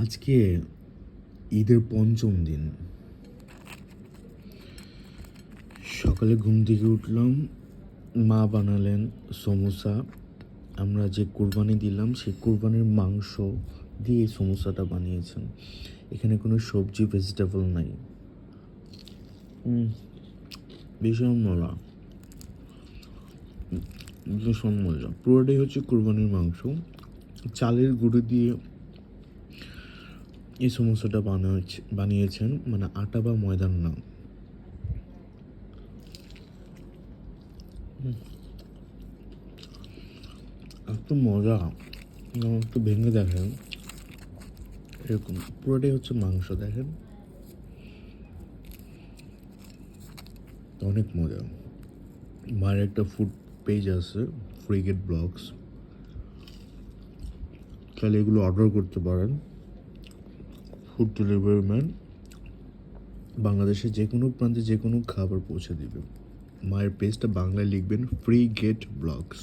আজকে ঈদের পঞ্চম দিন। সকালে ঘুম থেকে উঠলাম, মা বানালেন সমোসা। আমরা যে কুরবানি দিলাম সেই কুরবানির মাংস দিয়ে এই সমোসাটা বানিয়েছেন। এখানে কোনো সবজি ভেজিটেবল নাই। ভীষণ মজা, ভীষণ মজা। পুরোটাই হচ্ছে কুরবানির মাংস। চালের গুঁড়ো দিয়ে এই সমোসাটা বানিয়েছেন, মানে আটা বা ময়দার না। এত মজা, একটু ভেঙে দেখেন। এরকম পুরোটাই হচ্ছে মাংস, দেখেন অনেক মজা। মায়ের একটা ফুড পেজ আছে, ফ্রিগেট ব্লগস, তাহলে এগুলো অর্ডার করতে পারেন। ফুড ডেলিভারি ম্যান বাংলাদেশের যে কোনো প্রান্তে যে কোনো খাবার পৌঁছে দিবে। মায়ের পেজটা বাংলায় লিখবেন, ফ্রিগেট ব্লগস।